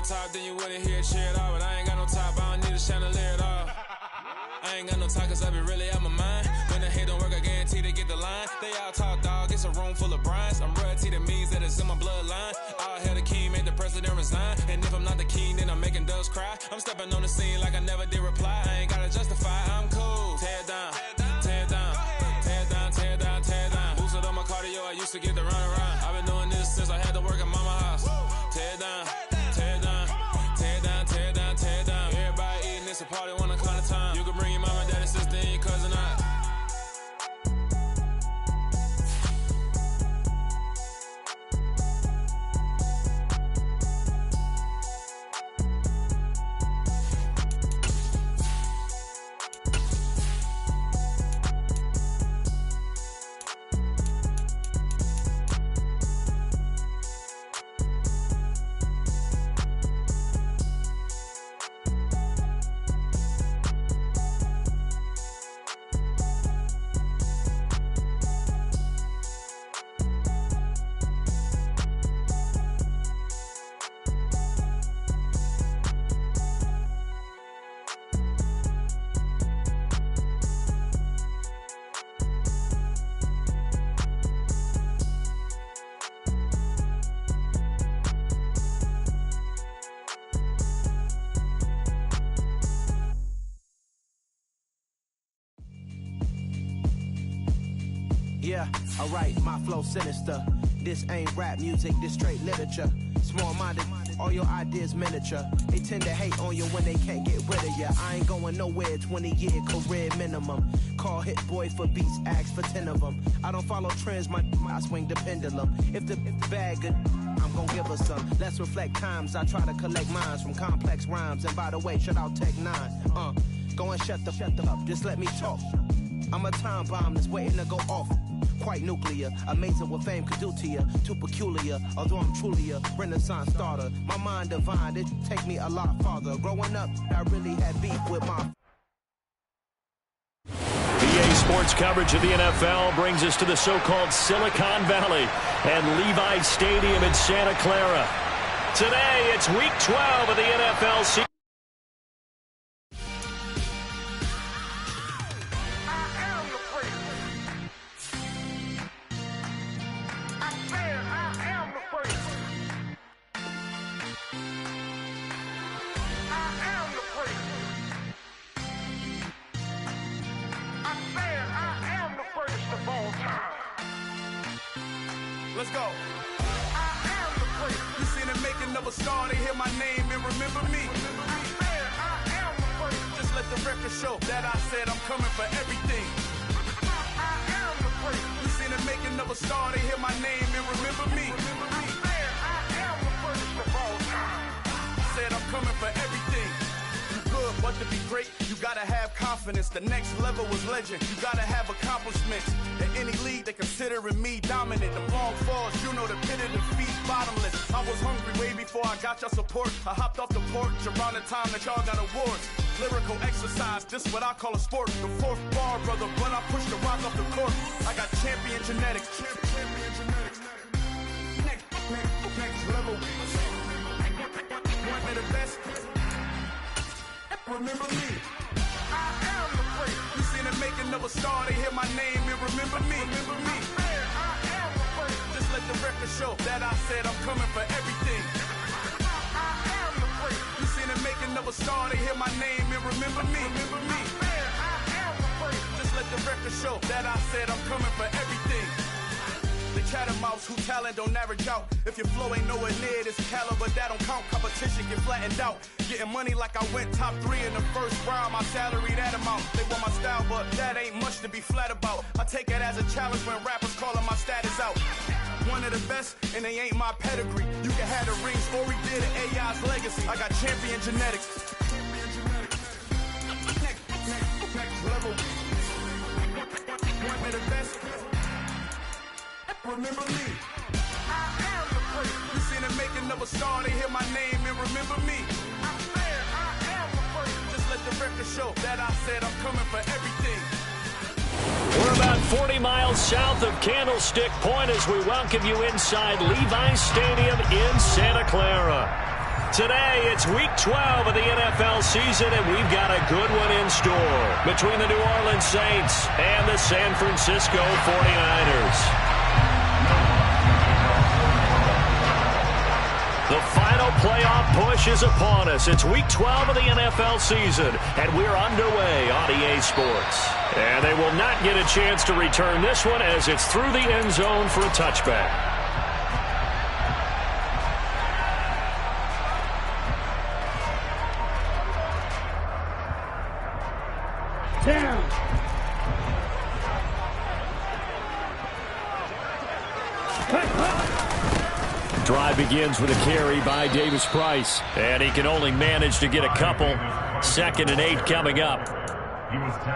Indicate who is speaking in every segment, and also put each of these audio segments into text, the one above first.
Speaker 1: no top, then you wouldn't hear shit all. But I ain't got no top, I don't need a chandelier at all. I ain't got no talk, cause I be really out my mind. When the hate don't work, I guarantee to get the line. They all talk, dog, it's a room full of brinds. I'm royalty, that means that it's in my bloodline. All hell the king, made the president resign. And if I'm not the king, then I'm making doves cry. I'm stepping on the scene like I never did reply. I ain't gotta justify, I'm cool. Tear down, tear down, tear down, tear down, tear down. Boosted on my cardio, I used to get the run around. I've been doing this since I had to work at mama house. Tear down, tear down, tear down, tear down, tear down. Everybody eating, it's a party, 1 o'clock of time. You can bring your mama, daddy, sister, and your cousin out.
Speaker 2: Yeah, alright, my flow sinister. This ain't rap music, this straight literature. Small-minded, all your ideas miniature. They tend to hate on you when they can't get rid of you. I ain't going nowhere, 20-year career minimum. Call Hit Boy for beats, ask for 10 of them. I don't follow trends, I swing the pendulum. If the bag good, I'm gonna give her some. Let's reflect times, I try to collect minds from complex rhymes. And by the way, shout out Tech 9. Go and shut the up, just let me talk. I'm a time bomb that's waiting to go off. Quite nuclear, amazing what fame could do to you. Too peculiar, although I'm truly a renaissance starter. My mind divine, it take me a lot farther. Growing up, I really had beef with my...
Speaker 3: EA Sports coverage of the NFL brings us to the so-called Silicon Valley and Levi Stadium in Santa Clara. Today, it's Week 12 of the NFL season.
Speaker 4: Let's go. I am the prince. You seen the making of a star, they hear my name and remember me. I am the prince. Just let the record show that I said I'm coming for everything. I am the prince. You seen the making of a star, they hear my name and remember me. I am the prince of all time. Said I'm coming for everything. Good, but to be great, you gotta have confidence. The next level was legend. You gotta have accomplishments. In any league, they considering me dominant. The long falls, you know the pit of defeat, bottomless. I was hungry way before I got your support. I hopped off the porch around the time that y'all got awards. Lyrical exercise, this what I call a sport. The fourth bar, brother, when I push the rock off the court. I got champion genetics. Champion genetics. Next level. One of the best. Remember me. I am the prince. You seen the making of a star, they hear my name and remember me. Remember me. I am the prince. Just let the record show that I said I'm coming for everything. I am the prince. You seen the making of a star, they hear my name and remember me. Remember me. I am the prince. Just let the record show that I said I'm coming for everything. The catamounts who talent don't average out. If your flow ain't nowhere near this caliber, that don't count. Competition get flattened out. Getting money like I went top 3 in the first round. My salary that amount. They want my style, but that ain't much to be flat about. I take it as a challenge when rappers calling my status out. One of the best, and they ain't my pedigree. You can have the rings, or we did it, AI's legacy. I got champion genetics. Next level. One of the best. Remember me. I am the prince. You seen the making of a star, they hear my name and remember me. I am the prince. Just let the record show that I said I'm coming for everything.
Speaker 3: We're about 40 miles south of Candlestick Point as we welcome you inside Levi Stadium in Santa Clara. Today, it's Week 12 of the NFL season, and we've got a good one in store between the New Orleans Saints and the San Francisco 49ers. The final playoff push is upon us. It's Week 12 of the NFL season, and we're underway on EA Sports. And they will not get a chance to return this one as it's through the end zone for a touchback.
Speaker 5: Down.
Speaker 3: Drive begins with a carry by Davis Price, and he can only manage to get a couple. 2nd and 8 coming up.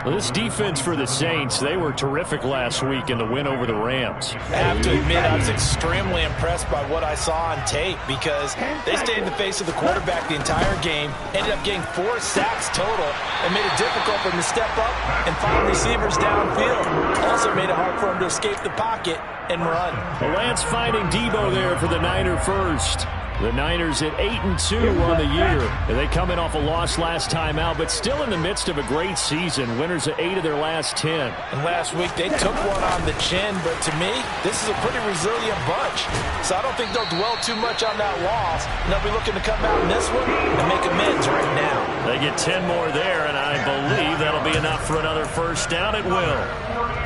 Speaker 3: Well, this defense for the Saints, they were terrific last week in the win over the Rams.
Speaker 6: I have to admit, I was extremely impressed by what I saw on tape because they stayed in the face of the quarterback the entire game, ended up getting 4 sacks total, and made it difficult for him to step up and find receivers downfield. Also made it hard for him to escape the pocket and run.
Speaker 3: Well, Lance finding Debo there for the Niner first. The Niners at 8-2 on the year. They come in off a loss last time out, but still in the midst of a great season. Winners of 8 of their last 10.
Speaker 6: And last week, they took one on the chin, but to me, this is a pretty resilient bunch. So I don't think they'll dwell too much on that loss. And they'll be looking to come out in this one and make amends right now.
Speaker 3: They get 10 more there, and I believe that'll be enough for another first down. It will.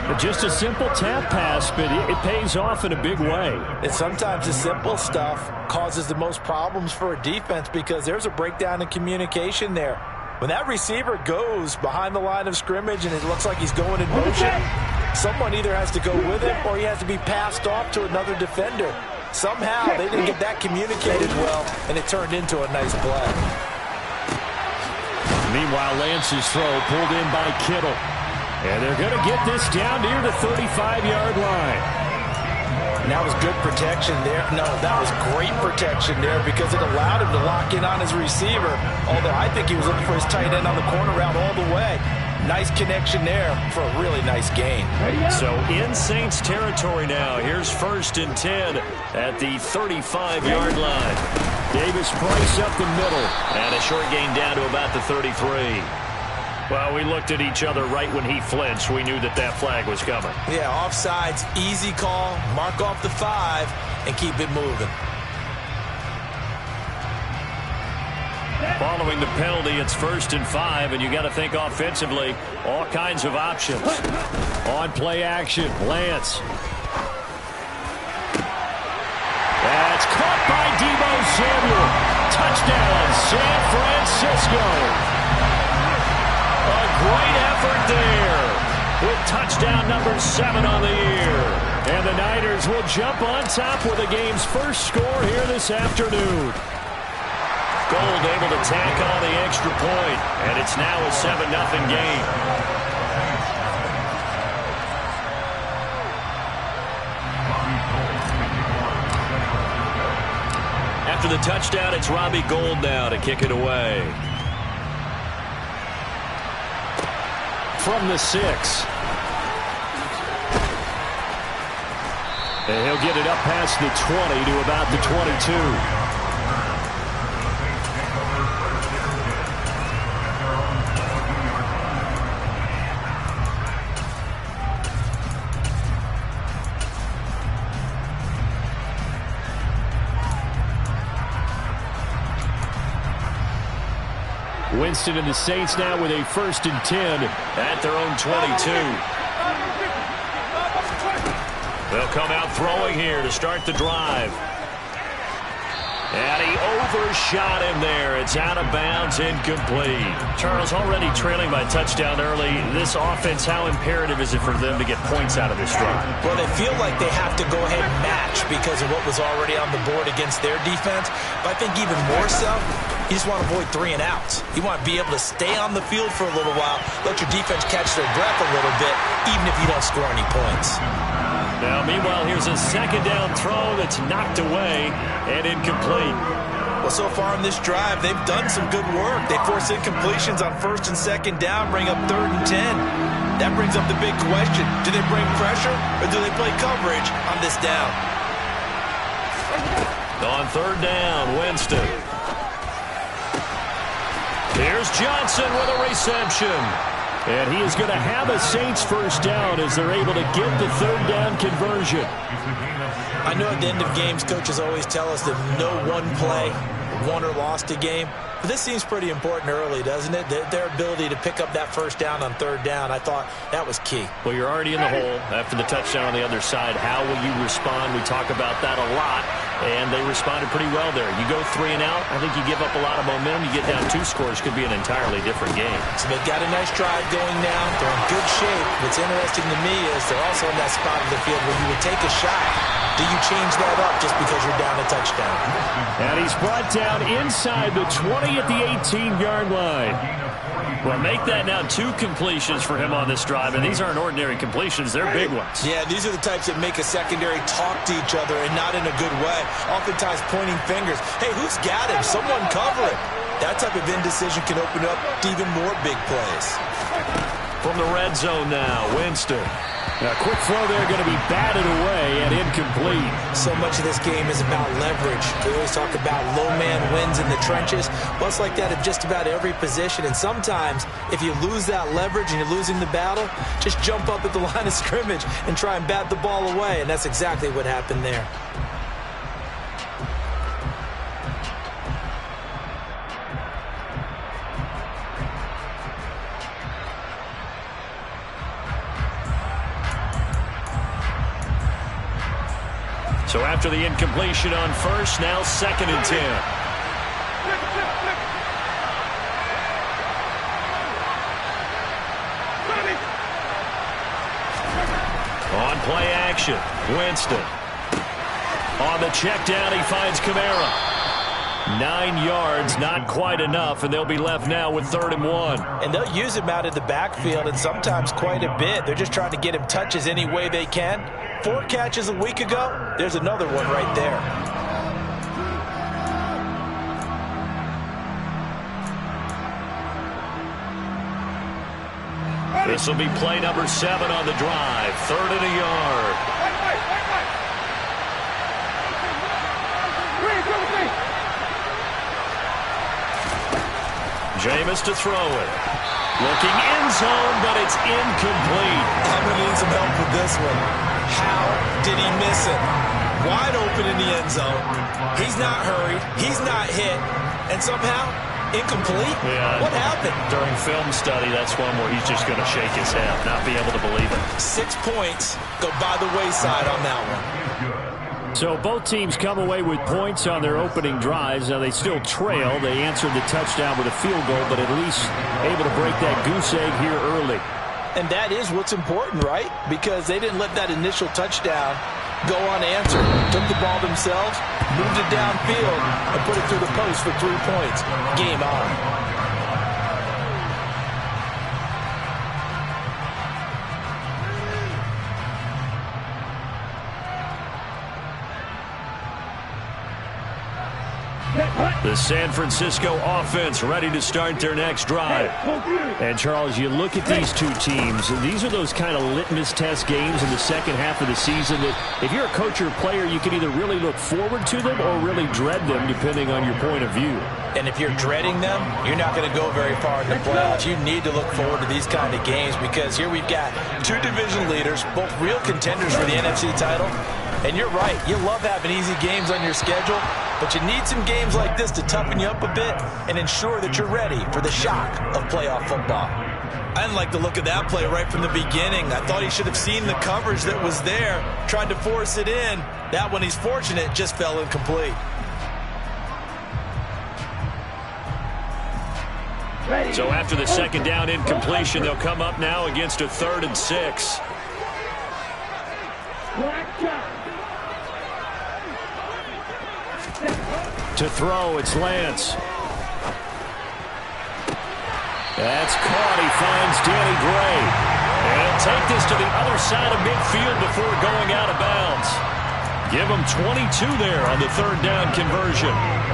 Speaker 3: But just a simple tap pass, but it pays off in a big way.
Speaker 6: And sometimes the simple stuff causes the most problems for a defense because there's a breakdown in communication there. When that receiver goes behind the line of scrimmage and it looks like he's going in motion, someone either has to go with him or he has to be passed off to another defender. Somehow they didn't get that communicated well, and it turned into a nice play.
Speaker 3: Meanwhile, Lance's throw pulled in by Kittle. And they're going to get this down near the 35-yard line.
Speaker 6: And that was good protection there. No, that was great protection there because it allowed him to lock in on his receiver. Although I think he was looking for his tight end on the corner route all the way. Nice connection there for a really nice gain.
Speaker 3: So in Saints territory now. Here's 1st and 10 at the 35-yard line. Davis Price up the middle. And a short gain down to about the 33. Well, we looked at each other right when he flinched. We knew that that flag was coming.
Speaker 6: Yeah, offsides, easy call, mark off the 5, and keep it moving.
Speaker 3: Following the penalty, it's 1st and 5, and you got to think offensively, all kinds of options. On play action, Lance. That's caught by Debo Samuel. Touchdown, San Francisco. A great effort there with touchdown number 7 on the year. And the Niners will jump on top with the game's first score here this afternoon. Gold able to tack on the extra point, and it's now a 7-0 game. After the touchdown, it's Robbie Gould now to kick it away. From the 6. And he'll get it up past the 20 to about the 22. Winston and the Saints now with a 1st and 10 at their own 22. They'll come out throwing here to start the drive. And he overshot him there. It's out of bounds, incomplete. Charles, already trailing by touchdown early. This offense, how imperative is it for them to get points out of this drive?
Speaker 6: Well, they feel like they have to go ahead and match because of what was already on the board against their defense. But I think even more so, you just want to avoid 3 and outs. You want to be able to stay on the field for a little while, let your defense catch their breath a little bit, even if you don't score any points.
Speaker 3: Now, meanwhile, here's a 2nd down throw that's knocked away and incomplete.
Speaker 6: Well, so far in this drive, they've done some good work. They force incompletions on 1st and 2nd down, bring up 3rd and 10. That brings up the big question. Do they bring pressure or do they play coverage on this down?
Speaker 3: On 3rd down, Winston. Here's Johnson with a reception. And he is going to have a Saints first down as they're able to get the third down conversion.
Speaker 6: I know at the end of games, coaches always tell us that no one play won or lost a game. But this seems pretty important early, doesn't it? Their ability to pick up that first down on third down, I thought that was key.
Speaker 3: Well, you're already in the hole after the touchdown on the other side. How will you respond? We talk about that a lot, and they responded pretty well there. You go 3 and out, I think you give up a lot of momentum. You get down 2 scores, could be an entirely different game.
Speaker 6: So they've got a nice drive going now. They're in good shape. What's interesting to me is they're also in that spot of the field where you would take a shot. Do you change that up just because you're down a touchdown?
Speaker 3: And he's brought down inside the 20 at the 18-yard line. Well, make that now 2 completions for him on this drive, and these aren't ordinary completions. They're big ones.
Speaker 6: Yeah, these are the types that make a secondary talk to each other, and not in a good way. Oftentimes pointing fingers. Hey, who's got him? Someone cover him. That type of indecision can open up to even more big plays.
Speaker 3: From the red zone now, Winston. A quick throw there going to be batted away and incomplete.
Speaker 6: So much of this game is about leverage. We always talk about low man wins in the trenches. Well, it's like that at just about every position. And sometimes, if you lose that leverage and you're losing the battle, just jump up at the line of scrimmage and try and bat the ball away. And that's exactly what happened there.
Speaker 3: So after the incompletion on first, now 2nd and 10. On play action, Winston. On the check down, he finds Kamara. 9 yards, not quite enough, and they'll be left now with 3rd and 1.
Speaker 6: And they'll use him out of the backfield, and sometimes quite a bit. They're just trying to get him touches any way they can. 4 catches a week ago, there's another one right there.
Speaker 3: This will be play number 7 on the drive. 3rd and a yard. Jameis to throw it. Looking end zone, but it's incomplete.
Speaker 6: I'm going to need some help with this one. How did he miss it? Wide open in the end zone. He's not hurried. He's not hit. And somehow, incomplete?
Speaker 3: Yeah.
Speaker 6: What happened?
Speaker 3: During film study, that's one where he's just going to shake his head, not be able to believe it.
Speaker 6: 6 points go by the wayside on that one.
Speaker 3: So both teams come away with points on their opening drives. Now they still trail. They answered the touchdown with a field goal, but at least able to break that goose egg here early.
Speaker 6: And that is what's important, right? Because they didn't let that initial touchdown go unanswered. Took the ball themselves, moved it downfield, and put it through the post for 3 points. Game on.
Speaker 3: The San Francisco offense ready to start their next drive. And, Charles, you look at these 2 teams, and these are those kind of litmus test games in the second half of the season that if you're a coach or a player, you can either really look forward to them or really dread them, depending on your point of view.
Speaker 6: And if you're dreading them, you're not going to go very far in the playoffs. You need to look forward to these kind of games because here we've got 2 division leaders, both real contenders for the NFC title. And you're right, you love having easy games on your schedule, but you need some games like this to toughen you up a bit and ensure that you're ready for the shock of playoff football. I didn't like the look of that play right from the beginning. I thought he should have seen the coverage that was there, tried to force it in. That one, he's fortunate, just fell incomplete.
Speaker 3: So after the second down incompletion, they'll come up now against a 3rd and 6. To throw, it's Lance. That's caught. He finds Danny Gray. And he'll take this to the other side of midfield before going out of bounds. Give them 22 there on the third down conversion.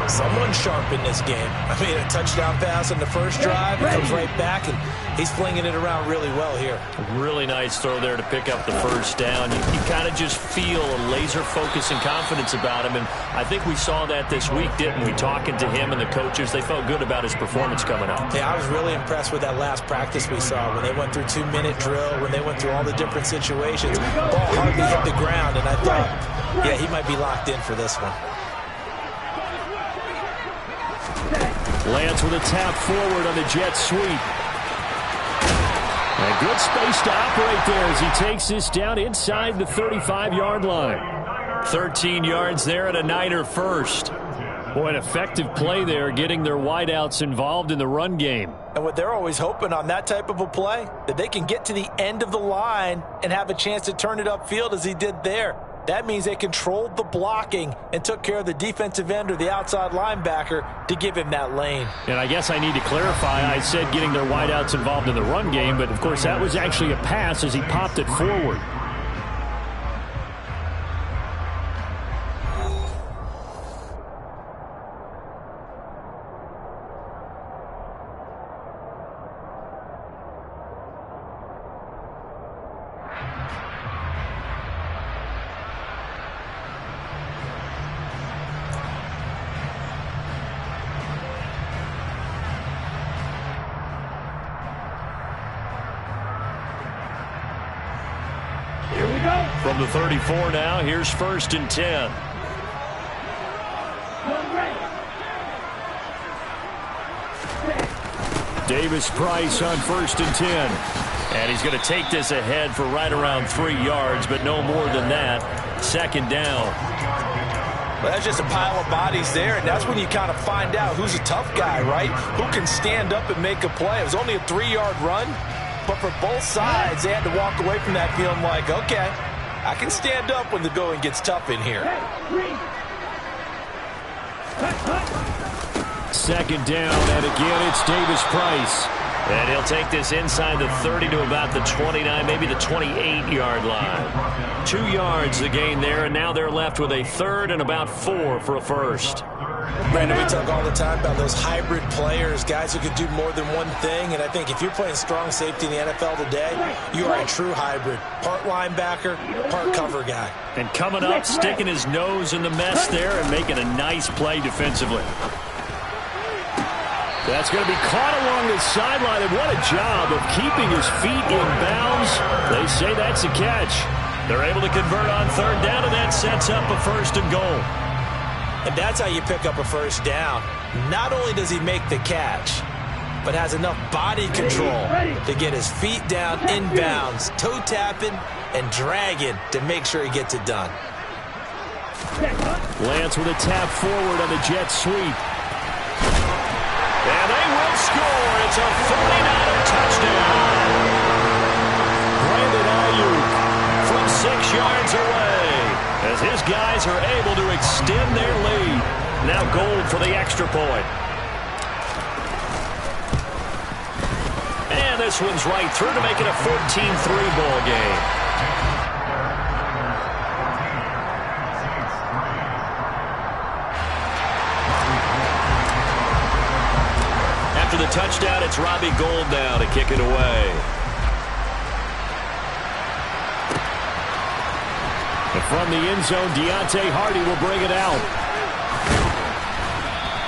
Speaker 6: Someone sharp in this game. I mean, a touchdown pass on the first drive. It comes right back, and he's flinging it around really well here.
Speaker 3: Really nice throw there to pick up the first down. You kind of just feel a laser focus and confidence about him, and I think we saw that this week, didn't we? Talking to him and the coaches, they felt good about his performance coming up.
Speaker 6: Yeah, I was really impressed with that last practice we saw when they went through 2-minute drill, when they went through all the different situations. Ball hardly hit the ground, and I thought, yeah, he might be locked in for this one.
Speaker 3: Lance with a tap forward on the jet sweep. And good space to operate there as he takes this down inside the 35-yard line. 13 yards there and a Niner first. Boy, an effective play there, getting their wideouts involved in the run game.
Speaker 6: And what they're always hoping on that type of a play, that they can get to the end of the line and have a chance to turn it upfield as he did there. That means they controlled the blocking and took care of the defensive end or the outside linebacker to give him that lane.
Speaker 3: And I guess I need to clarify, I said getting their wideouts involved in the run game, but of course that was actually a pass as he popped it forward. From the 34 now, here's 1st and 10. Davis Price on 1st and 10. And he's going to take this ahead for right around 3 yards, but no more than that. 2nd down.
Speaker 6: Well, that's just a pile of bodies there, and that's when you kind of find out who's a tough guy, right? Who can stand up and make a play. It was only a 3-yard run, but for both sides, they had to walk away from that feeling like, okay, I can stand up when the going gets tough in here.
Speaker 3: 2nd down, and again it's Davis Price. And he'll take this inside the 30 to about the 29, maybe the 28-yard line. 2 yards the gain there, and now they're left with a 3rd and about 4 for a first.
Speaker 6: Brandon, we talk all the time about those hybrid players, guys who could do more than one thing, and I think if you're playing strong safety in the NFL today, you are a true hybrid. Part linebacker, part cover guy.
Speaker 3: And coming up, sticking his nose in the mess there and making a nice play defensively. That's going to be caught along the sideline, and what a job of keeping his feet in bounds. They say that's a catch. They're able to convert on 3rd down, and that sets up a 1st and goal.
Speaker 6: And that's how you pick up a 1st down. Not only does he make the catch, but has enough body control to get his feet down in bounds, toe tapping and dragging to make sure he gets it done.
Speaker 3: Lance with a tap forward on the jet sweep. And they will score. It's a 49er touchdown. Brandon Ayuk from 6 yards away as his guys are able to extend their lead. Now goal for the extra point. And this one's right through to make it a 14-3 ball game. After the touchdown, it's Robbie Gould now to kick it away. And from the end zone, Deontay Hardy will bring it out.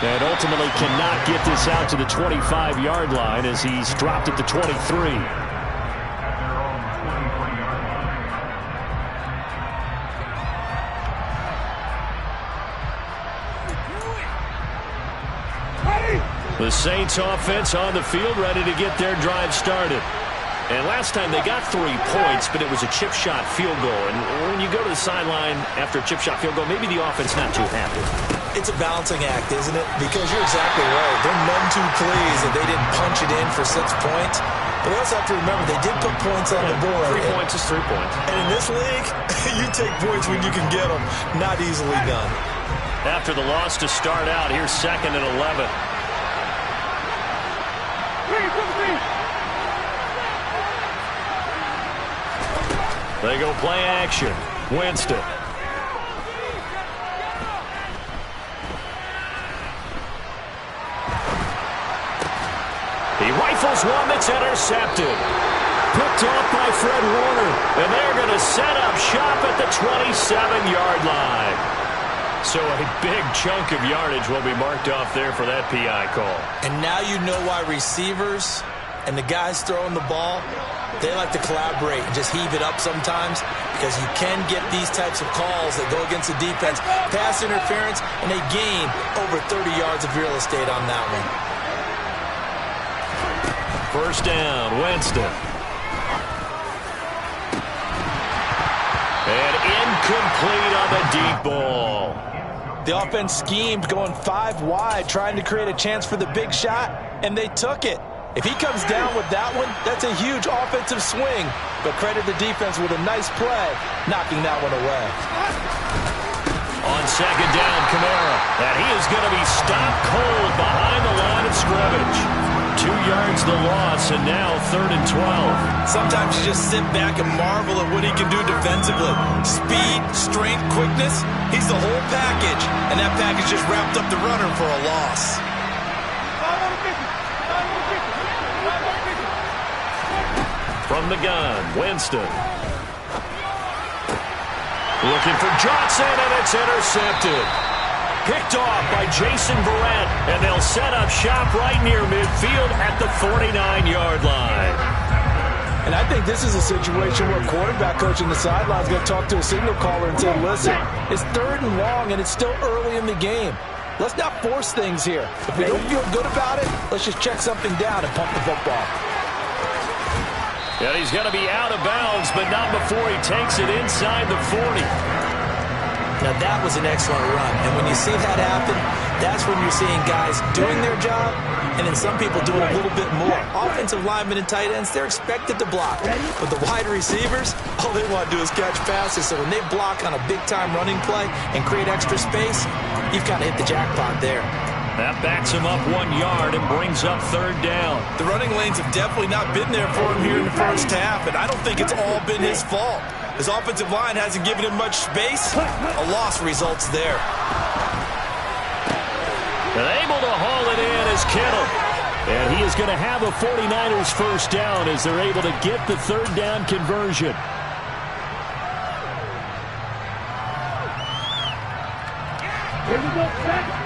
Speaker 3: And ultimately cannot get this out to the 25-yard line as he's dropped at the 23. The Saints offense on the field, ready to get their drive started. And last time they got 3 points, but it was a chip shot field goal. And when you go to the sideline after a chip shot field goal, maybe the offense not too happy.
Speaker 6: It's a balancing act, isn't it? Because you're exactly right. They're none too pleased that they didn't punch it in for 6 points. But we also have to remember they did put points on the board.
Speaker 3: 3 points is 3 points.
Speaker 6: And in this league, you take points when you can get them. Not easily done.
Speaker 3: After the loss to start out, here's 2nd and 11. They go play action. Winston. He rifles one that's intercepted. Picked off by Fred Warner. And they're going to set up shop at the 27-yard line. So a big chunk of yardage will be marked off there for that PI call.
Speaker 6: And now you know why receivers and the guys throwing the ball, they like to collaborate and just heave it up sometimes, because you can get these types of calls that go against the defense. Pass interference, and they gain over 30 yards of real estate on that one.
Speaker 3: First down, Winston. And incomplete on the deep ball.
Speaker 6: The offense schemed going 5 wide, trying to create a chance for the big shot, and they took it. If he comes down with that one, that's a huge offensive swing. But credit the defense with a nice play, knocking that one away.
Speaker 3: On second down, Kamara. And he is going to be stopped cold behind the line of scrimmage. 2 yards the loss, and now 3rd and 12.
Speaker 6: Sometimes you just sit back and marvel at what he can do defensively. Speed, strength, quickness, he's the whole package. And that package just wrapped up the runner for a loss.
Speaker 3: From the gun, Winston. Looking for Johnson, and it's intercepted. Picked off by Jason Verrett, and they'll set up shop right near midfield at the 49-yard line.
Speaker 6: And I think this is a situation where quarterback coach in the sideline is going to talk to a signal caller and say, listen, it's 3rd and long, and it's still early in the game. Let's not force things here. If we don't feel good about it, let's just check something down and pump the football.
Speaker 3: Yeah, he's going to be out of bounds, but not before he takes it inside the 40.
Speaker 6: Now, that was an excellent run. And when you see that happen, that's when you're seeing guys doing their job, and then some people doing a little bit more. Offensive linemen and tight ends, they're expected to block. But the wide receivers, all they want to do is catch passes. So when they block on a big-time running play and create extra space, you've kind of hit the jackpot there.
Speaker 3: That backs him up 1 yard and brings up 3rd down.
Speaker 6: The running lanes have definitely not been there for him here in the first half, and I don't think it's all been his fault. His offensive line hasn't given him much space. A loss results there.
Speaker 3: And able to haul it in is Kittle. And he is going to have a 49ers first down as they're able to get the 3rd down conversion.
Speaker 5: Here we go, back.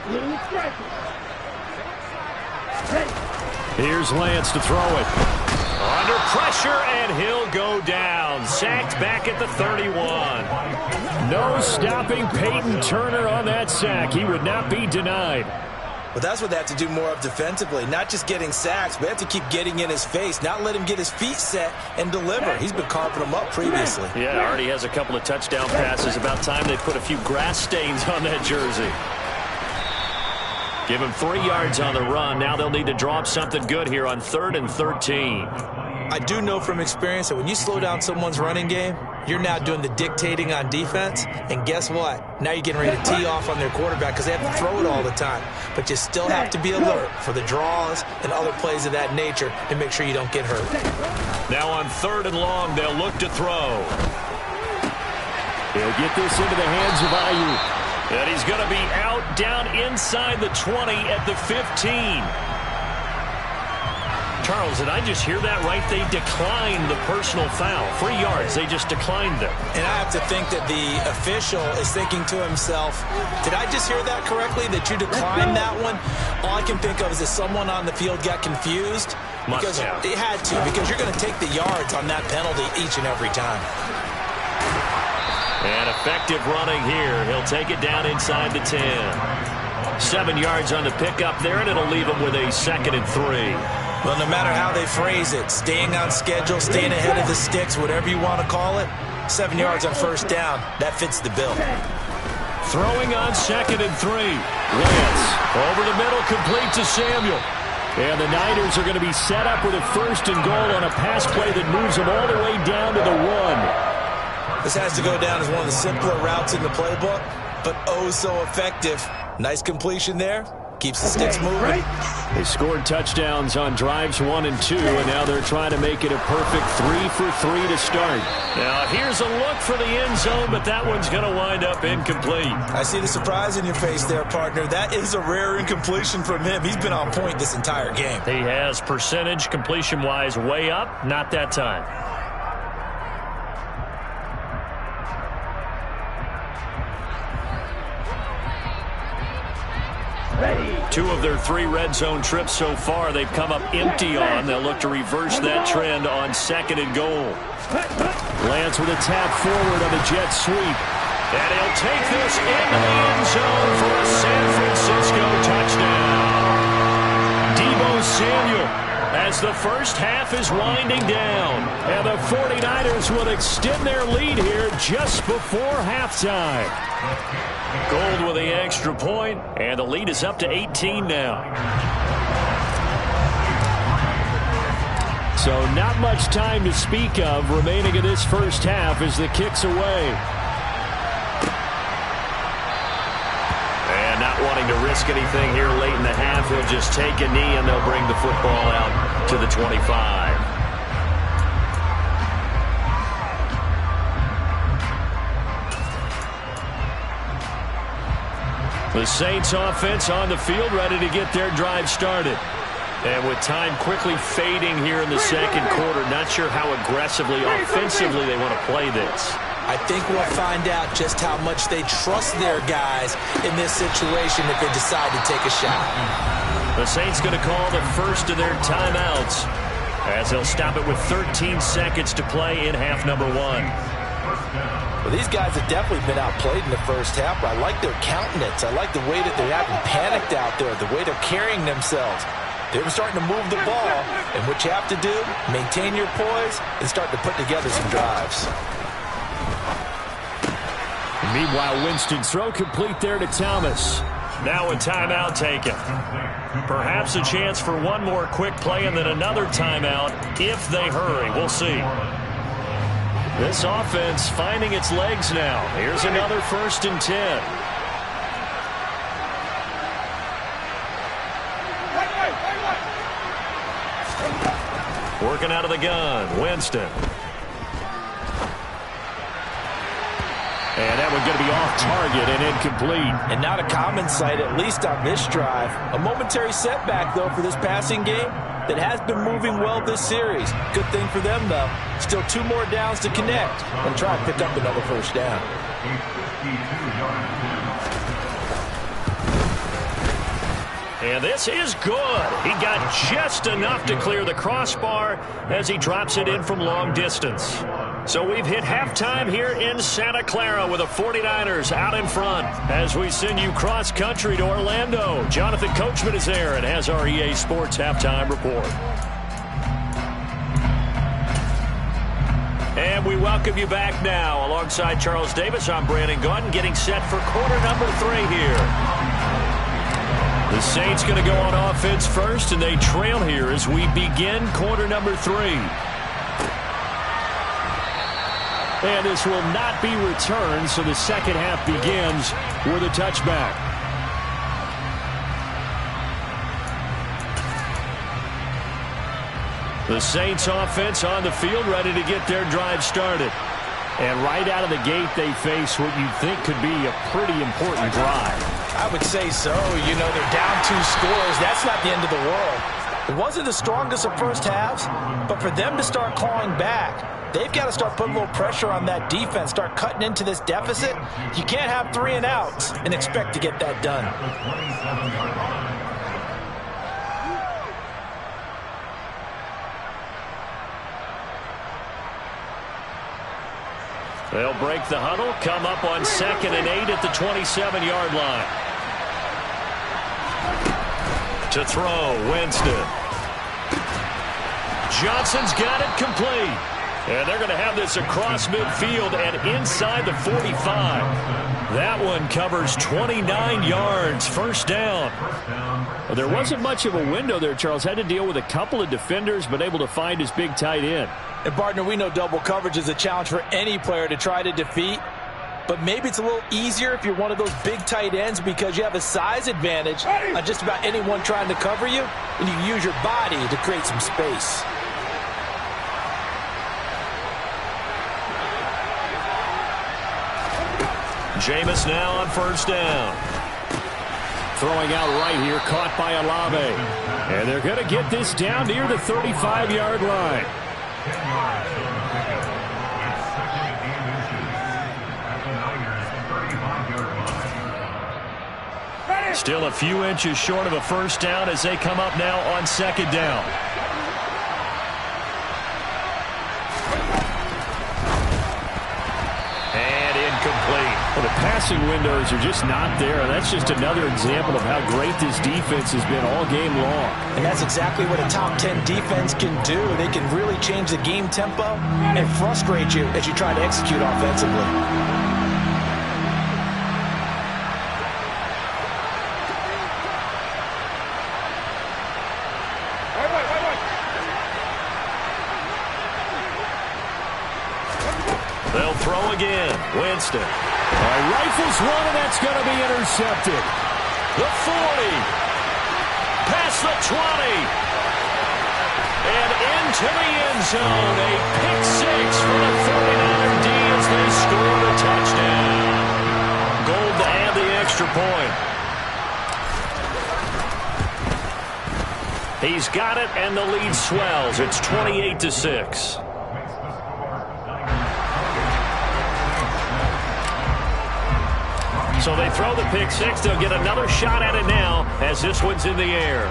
Speaker 5: Little striker.
Speaker 3: Here's Lance to throw it. Under pressure, and he'll go down. Sacked back at the 31. No stopping Peyton Turner on that sack. He would not be denied.
Speaker 6: But that's what they have to do more of defensively. Not just getting sacks, but they have to keep getting in his face, not let him get his feet set and deliver. He's been carving them up previously.
Speaker 3: Yeah, already has a couple of touchdown passes. About time they put a few grass stains on that jersey. Give him 3 yards on the run. Now they'll need to draw up something good here on 3rd and 13.
Speaker 6: I do know from experience that when you slow down someone's running game, you're now doing the dictating on defense. And guess what? Now you're getting ready to tee off on their quarterback because they have to throw it all the time. But you still have to be alert for the draws and other plays of that nature to make sure you don't get hurt.
Speaker 3: Now on 3rd and long, they'll look to throw. He'll get this into the hands of Ayuk. And he's going to be out down inside the 20 at the 15. Charles, did I just hear that right? They declined the personal foul. 3 yards. They just declined them.
Speaker 6: And I have to think that the official is thinking to himself, did I just hear that correctly, that you declined that one? All I can think of is that someone on the field got confused. Because they had to, because you're going to take the yards on that penalty each and every time.
Speaker 3: And effective running here. He'll take it down inside the 10. 7 yards on the pickup there, and it'll leave him with a 2nd and 3.
Speaker 6: Well, no matter how they phrase it, staying on schedule, staying ahead of the sticks, whatever you want to call it, 7 yards on first down, that fits the bill.
Speaker 3: Throwing on 2nd and 3. Lance over the middle, complete to Samuel. And the Niners are going to be set up with a 1st and goal on a pass play that moves them all the way down to the 1.
Speaker 6: This has to go down as one of the simpler routes in the playbook, but oh so effective. Nice completion there. Keeps the sticks moving.
Speaker 3: They scored touchdowns on drives 1 and 2, and now they're trying to make it a perfect 3 for 3 to start. Now here's a look for the end zone, but that one's going to wind up incomplete.
Speaker 6: I see the surprise in your face there, partner. That is a rare incompletion from him. He's been on point this entire game.
Speaker 3: He has percentage completion-wise way up, not that time. Two of their 3 red zone trips so far they've come up empty on. They'll look to reverse that trend on 2nd and goal. Lance with a tap forward on a jet sweep. And he'll take this into the end zone for a San Francisco touchdown. Deebo Samuel as the first half is winding down. And the 49ers will extend their lead here just before halftime. Gold with the extra point, and the lead is up to 18 now. So not much time to speak of remaining in this first half as the kick's away. And not wanting to risk anything here late in the half, he'll just take a knee and they'll bring the football out to the 25. The Saints offense on the field, ready to get their drive started. And with time quickly fading here in the second quarter, not sure how aggressively, offensively they want to play this.
Speaker 6: I think we'll find out just how much they trust their guys in this situation if they decide to take a shot.
Speaker 3: The Saints going to call the first of their timeouts as they'll stop it with 13 seconds to play in half number 1.
Speaker 6: Well, these guys have definitely been outplayed in the first half, but I like their countenance. I like the way that they haven't panicked out there, the way they're carrying themselves. They're starting to move the ball, and what you have to do, maintain your poise and start to put together some drives.
Speaker 3: Meanwhile, Winston's throw complete there to Thomas. Now a timeout taken. Perhaps a chance for one more quick play and then another timeout if they hurry. We'll see. This offense finding its legs now. Here's another 1st and 10. Working out of the gun, Winston. And that one's going to be off target and incomplete.
Speaker 6: And not a common sight, at least on this drive. A momentary setback, though, for this passing game that has been moving well this series. Good thing for them, though. Still 2 more downs to connect and try and pick up another first down.
Speaker 3: And this is good. He got just enough to clear the crossbar as he drops it in from long distance. So we've hit halftime here in Santa Clara with the 49ers out in front as we send you cross-country to Orlando. Jonathan Coachman is there and has our EA Sports halftime report. And we welcome you back now. Alongside Charles Davis, I'm Brandon Gordon, getting set for quarter number 3 here. The Saints going to go on offense first, and they trail here as we begin quarter number 3. And this will not be returned, so the second half begins with a touchback. The Saints offense on the field, ready to get their drive started. And right out of the gate, they face what you think could be a pretty important drive.
Speaker 6: I would say so. You know, they're down 2 scores. That's not the end of the world. It wasn't the strongest of first halves, but for them to start clawing back, they've got to start putting a little pressure on that defense, start cutting into this deficit. You can't have 3 and outs and expect to get that done.
Speaker 3: They'll break the huddle, come up on 2nd and 8 at the 27-yard line. To throw, Winston. Johnson's got it complete. And they're going to have this across midfield and inside the 45. That one covers 29 yards, first down. Well, there wasn't much of a window there, Charles. Had to deal with a couple of defenders, but able to find his big tight end.
Speaker 6: And, partner, we know double coverage is a challenge for any player to try to defeat. but maybe it's a little easier if you're one of those big tight ends because you have a size advantage on just about anyone trying to cover you, and you can use your body to create some space.
Speaker 3: Jameis now on first down. Throwing out right here, caught by Olave. And they're going to get this down near the 35-yard line. Still a few inches short of a first down as they come up now on second down. And incomplete. Well, the passing windows are just not there. That's just another example of how great this defense has been all game long.
Speaker 6: And that's exactly what a top 10 defense can do. They can really change the game tempo and frustrate you as you try to execute offensively.
Speaker 3: They'll throw again. Winston. Rifles one, and that's going to be intercepted. The 40. Past the 20. And into the end zone. A pick six for the 49er D as they score the touchdown. Gold to add the extra point. He's got it, and the lead swells. It's 28-6. So they throw the pick six. They'll get another shot at it now as this one's in the air.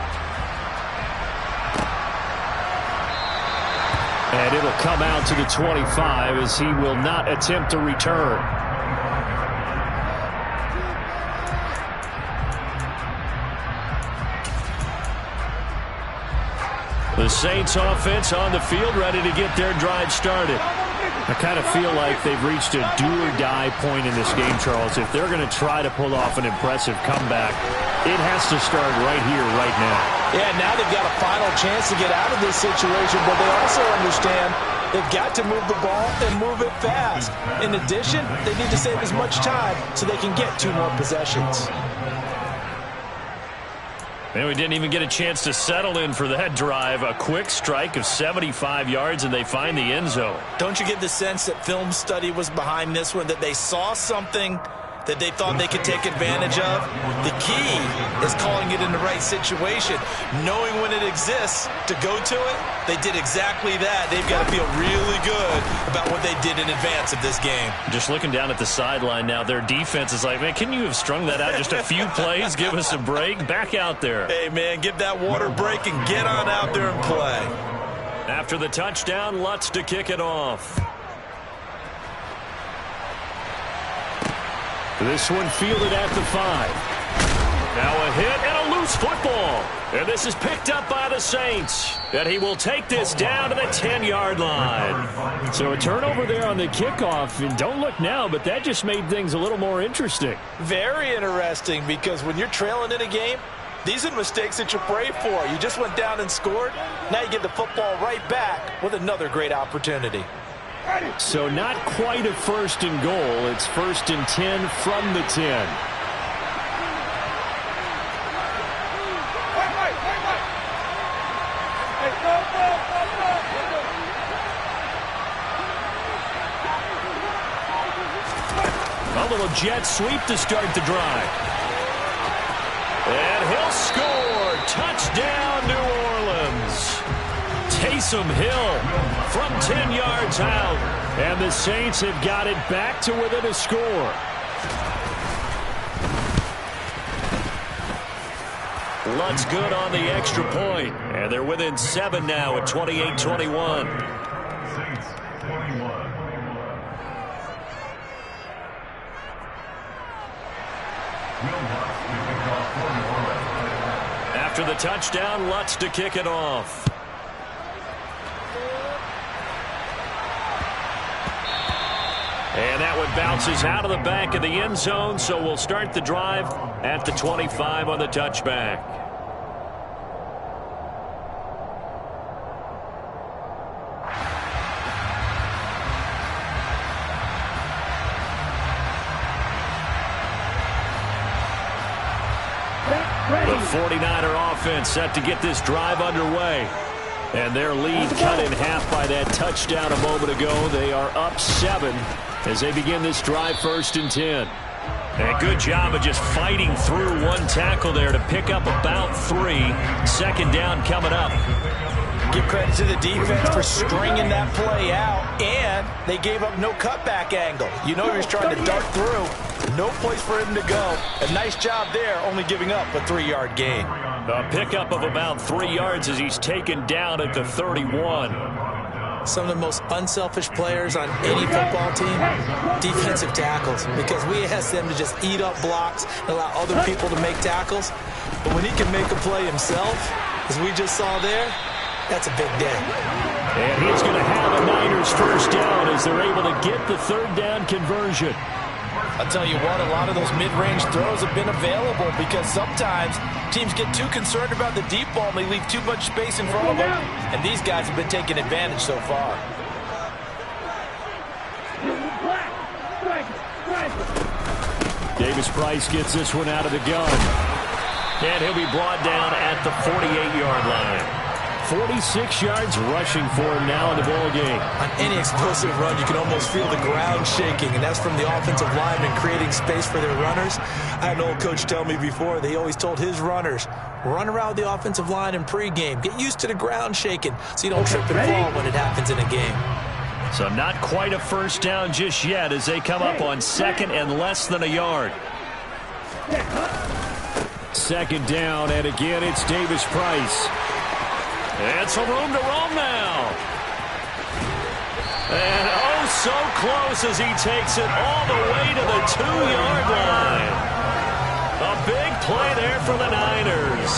Speaker 3: And it'll come out to the 25 as he will not attempt to return. The Saints offense on the field ready to get their drive started. I kind of feel like they've reached a do-or-die point in this game, Charles. If they're going to try to pull off an impressive comeback, it has to start right here, right now.
Speaker 6: Yeah, now they've got a final chance to get out of this situation, but they also understand they've got to move the ball and move it fast. In addition, they need to save as much time so they can get 2 more possessions.
Speaker 3: And we didn't even get a chance to settle in for that drive. A quick strike of 75 yards, and they find the end zone.
Speaker 6: Don't you get the sense that film study was behind this one, that they saw something that they thought they could take advantage of? The key is calling it in the right situation, knowing when it exists to go to it. They did exactly that. They've got to feel really good about what they did in advance of this game.
Speaker 3: Just looking down at the sideline now, their defense is like, man, can you have strung that out just a few plays? Give us a break. Back out there.
Speaker 6: Hey, man, give that water break and get on out there and play.
Speaker 3: After the touchdown, Lutz to kick it off. This one fielded at the 5. Now a hit and a loose football. And this is picked up by the Saints. And he will take this down to the 10-yard line. So a turnover there on the kickoff. And don't look now, but that just made things a little more interesting.
Speaker 6: Very interesting, because when you're trailing in a game, these are the mistakes that you pray for. You just went down and scored. Now you get the football right back with another great opportunity.
Speaker 3: So not quite a 1st and goal. It's 1st and 10 from the 10. A little jet sweep to start the drive. And he'll score. Touchdown, New Orleans. Taysom Hill from 10 yards out. And the Saints have got it back to within a score. Lutz good on the extra point. And they're within 7 now at 28-21. After the touchdown, Lutz to kick it off. And that one bounces out of the back of the end zone, so we'll start the drive at the 25 on the touchback. The 49er offense set to get this drive underway. And their lead cut in half by that touchdown a moment ago. They are up 7 as they begin this drive 1st and 10. And good job of just fighting through one tackle there to pick up about 3. 2nd down coming up.
Speaker 6: Give credit to the defense for stringing that play out, and they gave up no cutback angle. You know he was trying to dart through. No place for him to go. A nice job there, only giving up a 3-yard gain.
Speaker 3: A pickup of about 3 yards as he's taken down at the 31.
Speaker 6: Some of the most unselfish players on any football team, defensive tackles, because we ask them to just eat up blocks and allow other people to make tackles. But when he can make a play himself, as we just saw there, that's a big day.
Speaker 3: And he's going to have a Niners 1st down as they're able to get the 3rd down conversion.
Speaker 6: I'll tell you what, a lot of those mid-range throws have been available because sometimes teams get too concerned about the deep ball and they leave too much space in front of them. And these guys have been taking advantage so far.
Speaker 3: Davis Price gets this one out of the gun. And he'll be brought down at the 48-yard line. 46 yards rushing for him now in the ball game.
Speaker 6: On any explosive run, you can almost feel the ground shaking, and that's from the offensive linemen creating space for their runners. I had an old coach tell me before, they always told his runners, run around the offensive line in pregame. Get used to the ground shaking so you don't trip and fall when it happens in a game.
Speaker 3: So not quite a 1st down just yet as they come up on 2nd and less than a yard. 2nd down, and again it's Davis Price. And some room to roam now. And oh, so close as he takes it all the way to the 2-yard line. A big play there for the Niners.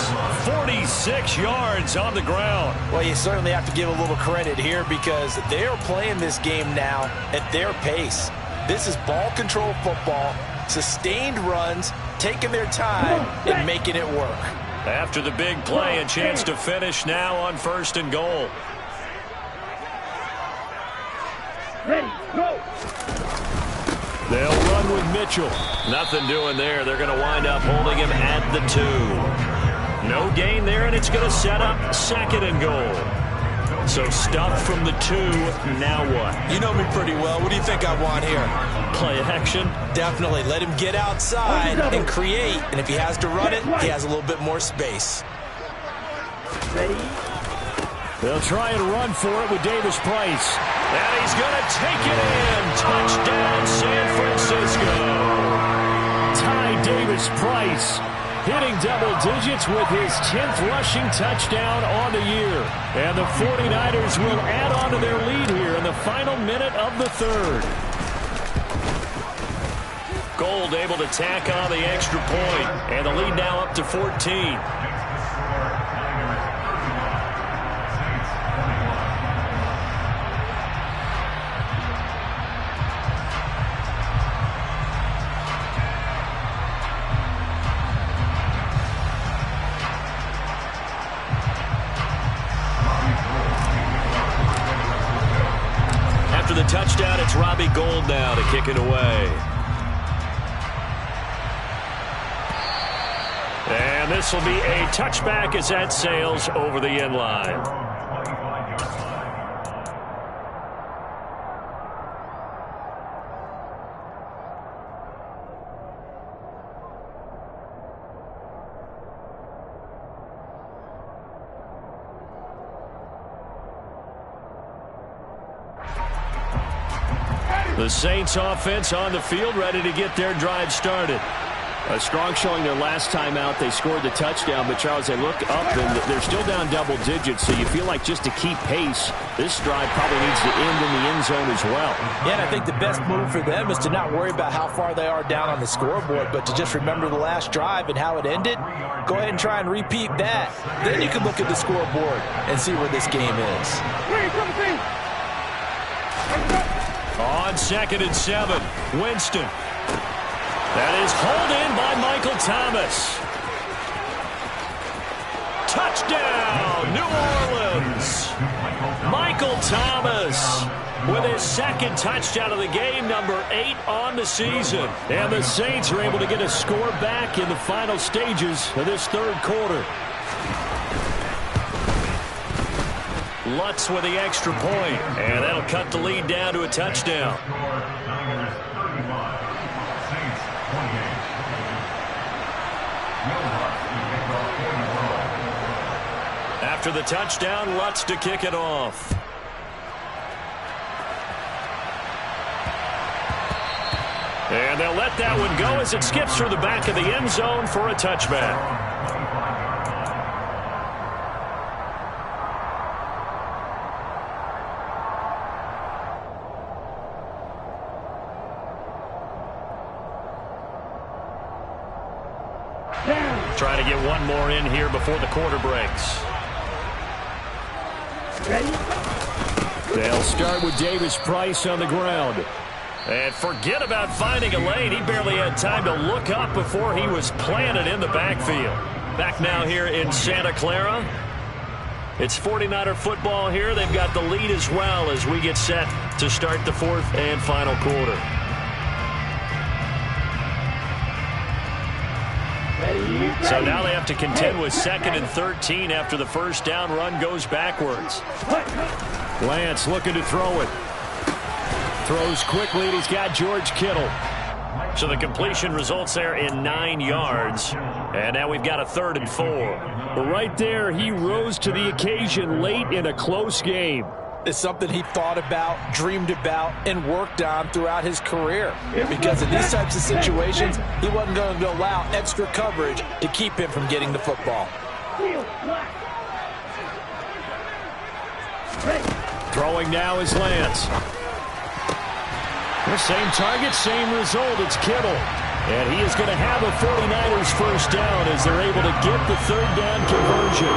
Speaker 3: 46 yards on the ground.
Speaker 6: Well, you certainly have to give a little credit here because they're playing this game now at their pace. This is ball control football, sustained runs, taking their time and making it work.
Speaker 3: After the big play, a chance to finish now on 1st and goal.
Speaker 5: Ready, go.
Speaker 3: They'll run with Mitchell. Nothing doing there. They're going to wind up holding him at the 2. No gain there, and it's going to set up 2nd and goal. So stuff from the 2. Now what?
Speaker 6: You know me pretty well. What do you think I want here?
Speaker 3: Play action?
Speaker 6: Definitely. Let him get outside and create. And if he has to run it, he has a little bit more space.
Speaker 5: Ready?
Speaker 3: They'll try and run for it with Davis Price. And he's going to take it in. Touchdown, San Francisco. Ty Davis Price hitting double digits with his 10th rushing touchdown on the year. And the 49ers will add on to their lead here in the final minute of the 3rd. Gold able to tack on the extra point. And the lead now up to 14. After the touchdown, it's Robbie Gould now to kick it away. And this will be a touchback as that sails over the end line. The Saints offense on the field, ready to get their drive started. A strong showing their last time out. They scored the touchdown, but Charles, they look up and they're still down double digits, so you feel like just to keep pace, this drive probably needs to end in the end zone as well.
Speaker 6: Yeah, and I think the best move for them is to not worry about how far they are down on the scoreboard, but to just remember the last drive and how it ended. Go ahead and try and repeat that. Then you can look at the scoreboard and see where this game is.
Speaker 3: On 2nd and 7, Winston. That is hauled in by Michael Thomas. Touchdown, New Orleans. Michael Thomas with his second touchdown of the game, number 8 on the season. And the Saints are able to get a score back in the final stages of this third quarter. Lutz with the extra point, and that'll cut the lead down to a touchdown. After the touchdown, Lutz to kick it off. And they'll let that one go as it skips through the back of the end zone for a touchback. Trying to get one more in here before the quarter breaks. They'll start with Davis Price on the ground. And forget about finding a lane. He barely had time to look up before he was planted in the backfield. Back now here in Santa Clara. It's 49er football here. They've got the lead as well as we get set to start the fourth and final quarter. So now they have to contend with 2nd and 13 after the first down run goes backwards. Lance looking to throw it. Throws quickly, and he's got George Kittle. So the completion results there in 9 yards. And now we've got a 3rd and 4. Well, right there, he rose to the occasion late in a close game.
Speaker 6: It's something he thought about, dreamed about, and worked on throughout his career. Because in these types of situations, he wasn't going to allow extra coverage to keep him from getting the football.
Speaker 3: Throwing now is Lance. The same target, same result. It's Kittle. And he is going to have a 49ers first down as they're able to get the 3rd down conversion.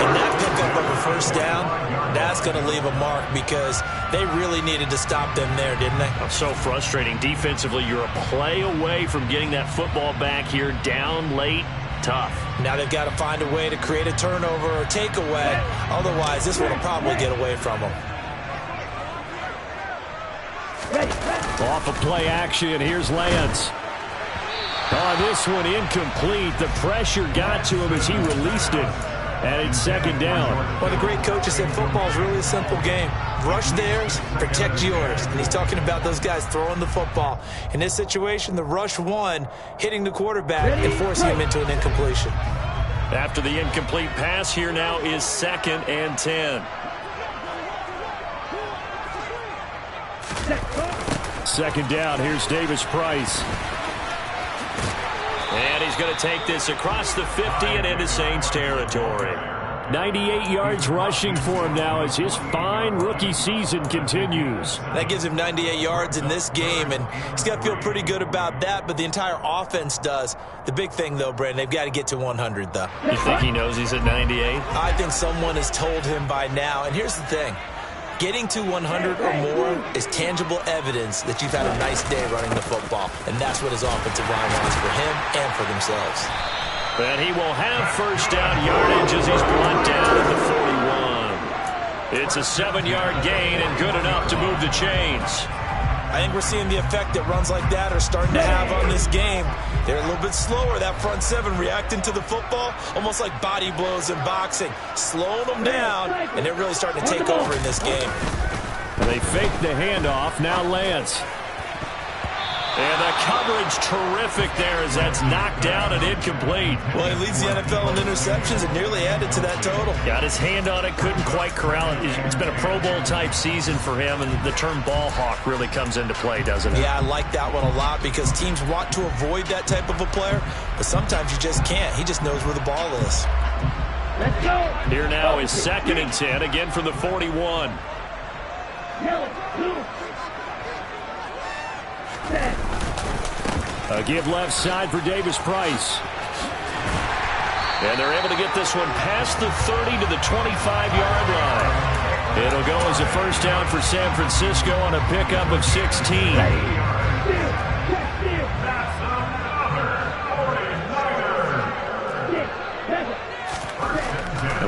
Speaker 6: And that pickup of a first down, that's going to leave a mark because they really needed to stop them there, didn't they?
Speaker 3: So frustrating. Defensively, you're a play away from getting that football back here down late. Tough.
Speaker 6: Now they've got to find a way to create a turnover or takeaway. Otherwise, this one will probably get away from them.
Speaker 3: Off of play action, here's Lance. On this one, incomplete. The pressure got to him as he released it. And it's 2nd down.
Speaker 6: Well, the great coach has said football is really a simple game. Rush theirs, protect yours. And he's talking about those guys throwing the football. In this situation, the rush one, hitting the quarterback and forcing him into an incompletion.
Speaker 3: After the incomplete pass, here now is 2nd and 10. 2nd down, here's Davis Price. And he's going to take this across the 50 and into Saints territory. 98 yards rushing for him now as his fine rookie season continues.
Speaker 6: That gives him 98 yards in this game, and he's got to feel pretty good about that, but the entire offense does. The big thing, though, Brandon, they've got to get to 100, though.
Speaker 3: You think he knows he's at 98?
Speaker 6: I think someone has told him by now, and here's the thing. Getting to 100 or more is tangible evidence that you've had a nice day running the football. And that's what his offensive line wants for him and for themselves.
Speaker 3: And he will have first down yardage as he's brought down at the 41. It's a 7-yard gain and good enough to move the chains.
Speaker 6: I think we're seeing the effect that runs like that are starting to have on this game. They're a little bit slower, that front 7 reacting to the football, almost like body blows in boxing, slowing them down, and they're really starting to take over in this game.
Speaker 3: And they fake the handoff, now Lance. And the coverage terrific there as that's knocked down and incomplete.
Speaker 6: Well, he leads the NFL in interceptions and nearly added to that total.
Speaker 3: Got his hand on it, couldn't quite corral it. It's been a Pro Bowl type season for him, and the term ball hawk really comes into play, doesn't it?
Speaker 6: Yeah, I like that one a lot because teams want to avoid that type of a player, but sometimes you just can't. He just knows where the ball is.
Speaker 5: Let's go.
Speaker 3: Here now is 2nd and 10, again from the 41. A give left side for Davis Price. And they're able to get this one past the 30 to the 25-yard line. It'll go as a first down for San Francisco on a pickup of 16.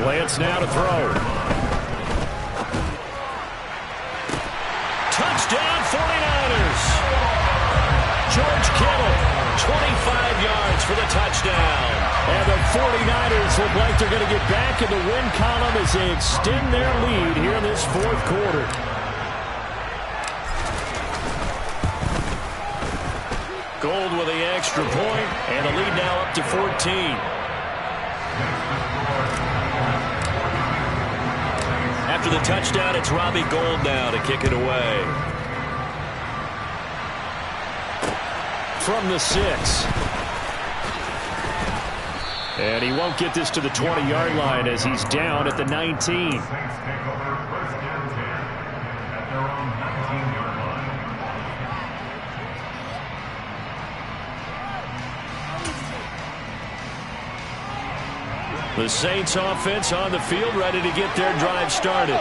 Speaker 3: Lance now to throw. 25 yards for the touchdown. And the 49ers look like they're going to get back in the win column as they extend their lead here in this fourth quarter. Gold with the extra point, and the lead now up to 14. After the touchdown, it's Robbie Gould now to kick it away. From the 6. And he won't get this to the 20-yard line as he's down at the 19. The Saints offense on the field, ready to get their drive started.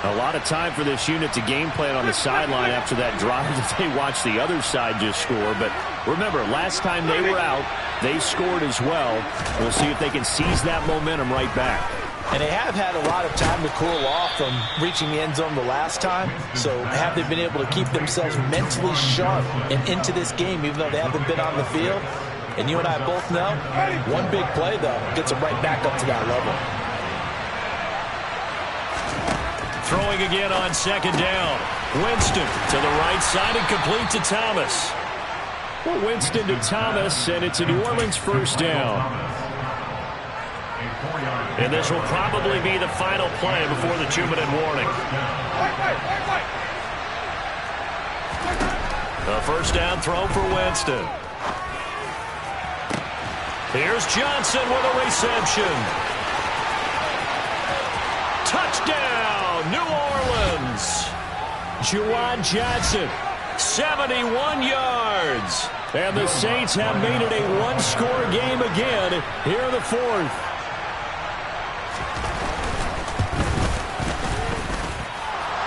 Speaker 3: A lot of time for this unit to game plan on the sideline after that drive that they watched the other side just score. But remember, last time they were out, they scored as well. We'll see if they can seize that momentum right back.
Speaker 6: And they have had a lot of time to cool off from reaching the end zone the last time. So have they been able to keep themselves mentally sharp and into this game, even though they haven't been on the field? And you and I both know, one big play, though, gets them right back up to that level.
Speaker 3: Throwing again on second down. Winston to the right side and complete to Thomas. Well, Winston to Thomas, and it's a New Orleans first down. And this will probably be the final play before the 2-minute warning. A first down throw for Winston. Here's Johnson with a reception. Touchdown, New Orleans. Juwan Johnson, 71 yards. And the Saints have made it a one-score game again here in the fourth.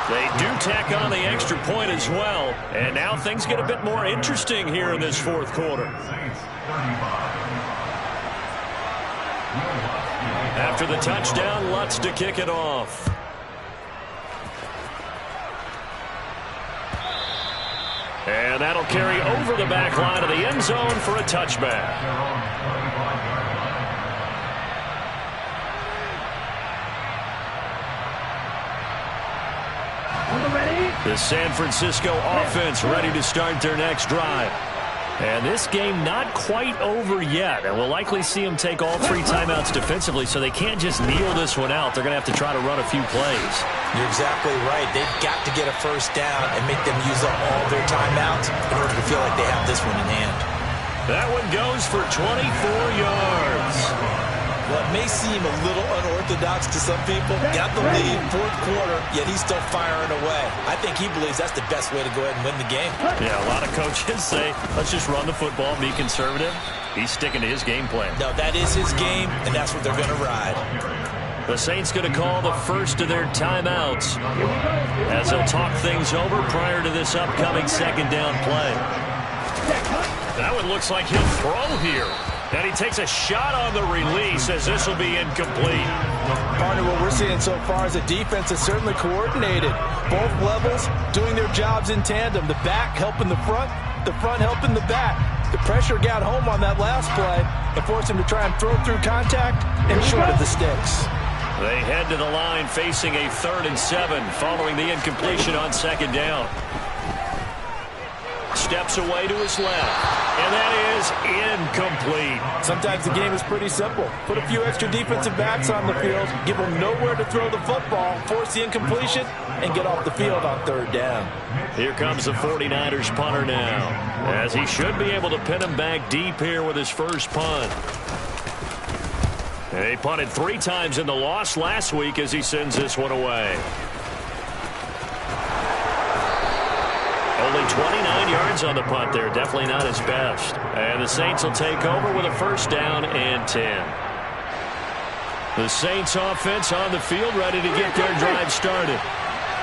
Speaker 3: They do tack on the extra point as well. And now things get a bit more interesting here in this fourth quarter. After the touchdown, Lutz to kick it off. And that'll carry over the back line of the end zone for a touchback. The San Francisco offense ready to start their next drive. And this game not quite over yet. And we'll likely see them take all 3 timeouts defensively, so they can't just kneel this one out. They're going to have to try to run a few plays.
Speaker 6: You're exactly right. They've got to get a first down and make them use up all their timeouts in order to feel like they have this one in hand.
Speaker 3: That one goes for 24 yards.
Speaker 6: Well, it may seem a little unorthodox to some people. Got the lead, fourth quarter, yet he's still firing away. I think he believes that's the best way to go ahead and win the game.
Speaker 3: Yeah, a lot of coaches say, let's just run the football, be conservative. He's sticking to his game plan.
Speaker 6: No, that is his game, and that's what they're going to ride.
Speaker 3: The Saints going to call the first of their timeouts as they'll talk things over prior to this upcoming second down play. That one looks like he'll throw here. And he takes a shot on the release as this will be incomplete.
Speaker 6: Partner, what we're seeing so far is a defense that's certainly coordinated. Both levels doing their jobs in tandem. The back helping the front helping the back. The pressure got home on that last play and forced him to try and throw through contact and short of the sticks.
Speaker 3: They head to the line facing a 3rd and 7 following the incompletion on second down. Steps away to his left, and that is incomplete.
Speaker 6: Sometimes the game is pretty simple. Put a few extra defensive backs on the field, give them nowhere to throw the football, force the incompletion, and get off the field on 3rd down.
Speaker 3: Here comes the 49ers punter now, as he should be able to pin him back deep here with his first punt. He punted 3 times in the loss last week as he sends this one away. Only 29 yards on the punt there. Definitely not his best. And the Saints will take over with a first down and 10. The Saints offense on the field ready to get their drive started.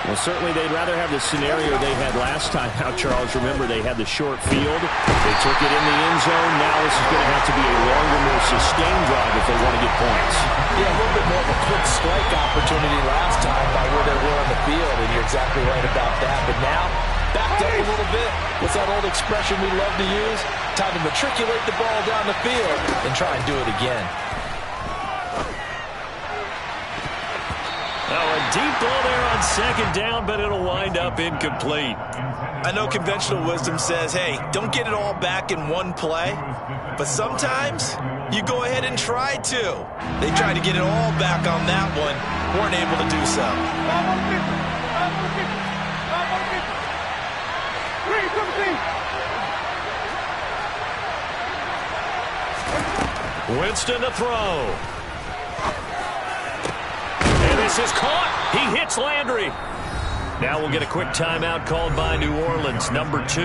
Speaker 3: Well, certainly they'd rather have the scenario they had last time out, Charles. Remember, they had the short field. They took it in the end zone. Now this is going to have to be a longer, more sustained drive if they want to get points.
Speaker 6: Yeah, a little bit more of a quick strike opportunity last time by where they were on the field, and you're exactly right about that. But now backed up a little bit. What's that old expression we love to use? Time to matriculate the ball down the field and try and do it again.
Speaker 3: Oh, a deep ball there on second down, but it'll wind up incomplete.
Speaker 6: I know conventional wisdom says, hey, don't get it all back in one play. But sometimes you go ahead and try to. They tried to get it all back on that one. Weren't able to do so.
Speaker 3: Winston to throw. And this is caught. He hits Landry. Now we'll get a quick timeout called by New Orleans, number 2.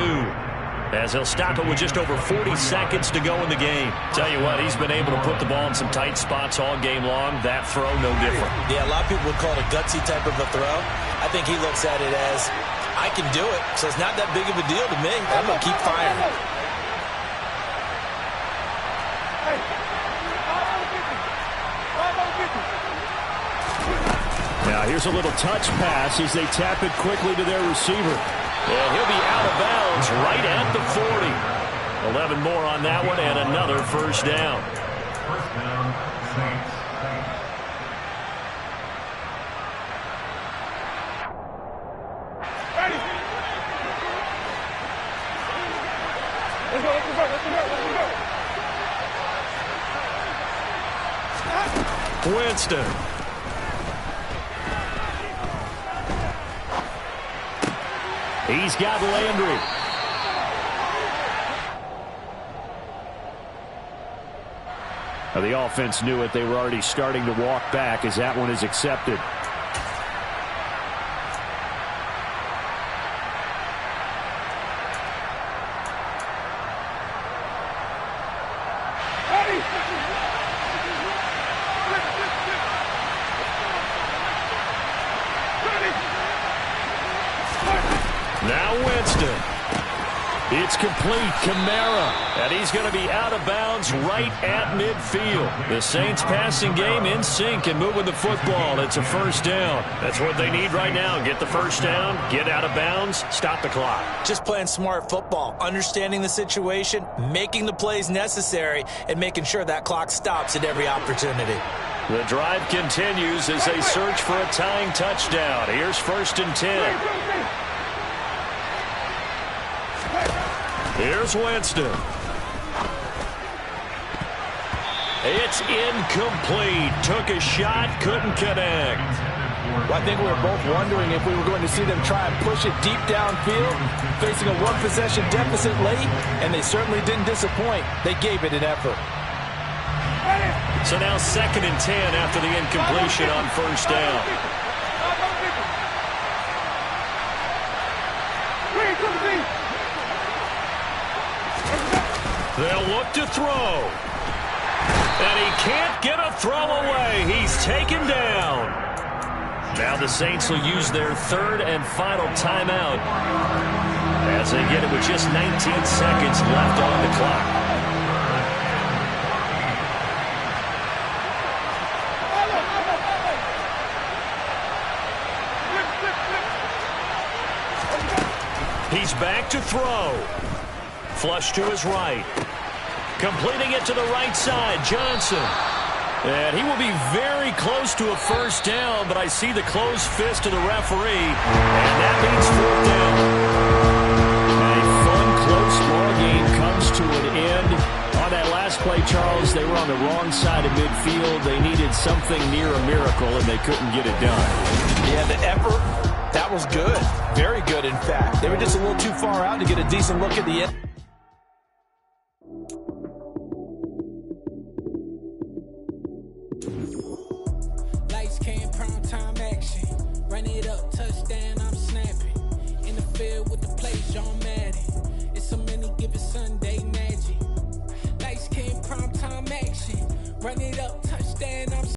Speaker 3: As he'll stop it with just over 40 seconds to go in the game. Tell you what, he's been able to put the ball in some tight spots all game long. That throw, no different.
Speaker 6: Yeah, a lot of people would call it a gutsy type of a throw. I think he looks at it as, I can do it, so it's not that big of a deal to me. I'm going to keep firing.
Speaker 3: Now here's a little touch pass as they tap it quickly to their receiver. And he'll be out of bounds right at the 40. 11 more on that one and another first down.
Speaker 5: First down, Saints.
Speaker 4: Ready. Let's go, let's go, let's go, let's go.
Speaker 3: Winston. He's got Landry. Now the offense knew it. They were already starting to walk back as that one is accepted. Now Winston. It's complete. Kamara. And he's going to be out of bounds right at midfield. The Saints passing game in sync and moving the football. It's a first down. That's what they need right now. Get the first down, get out of bounds, stop the clock.
Speaker 6: Just playing smart football, understanding the situation, making the plays necessary, and making sure that clock stops at every opportunity.
Speaker 3: The drive continues as they search for a tying touchdown. Here's 1st and 10. Here's Winston. It's incomplete. Took a shot, couldn't connect.
Speaker 6: Well, I think we were both wondering if we were going to see them try and push it deep downfield, facing a one-possession deficit late, and they certainly didn't disappoint. They gave it an effort.
Speaker 3: So now 2nd and 10 after the incompletion on first down. They'll look to throw. And he can't get a throw away. He's taken down. Now the Saints will use their 3rd and final timeout as they get it with just 19 seconds left on the clock. He's back to throw. Flush to his right. Completing it to the right side, Johnson. And he will be very close to a first down, but I see the closed fist of the referee, and that means 4th down. A fun, close ball game comes to an end. On that last play, Charles, they were on the wrong side of midfield. They needed something near a miracle, and they couldn't get it done.
Speaker 6: Yeah, the effort, that was good. Very good, in fact. They were just a little too far out to get a decent look at the end.
Speaker 7: Lights came, prime time action. Run it up, touchdown, I'm snapping. In the field with the play, John Madden. It's so many given Sunday magic. Lights came, prime time action. Run it up, touchdown, I'm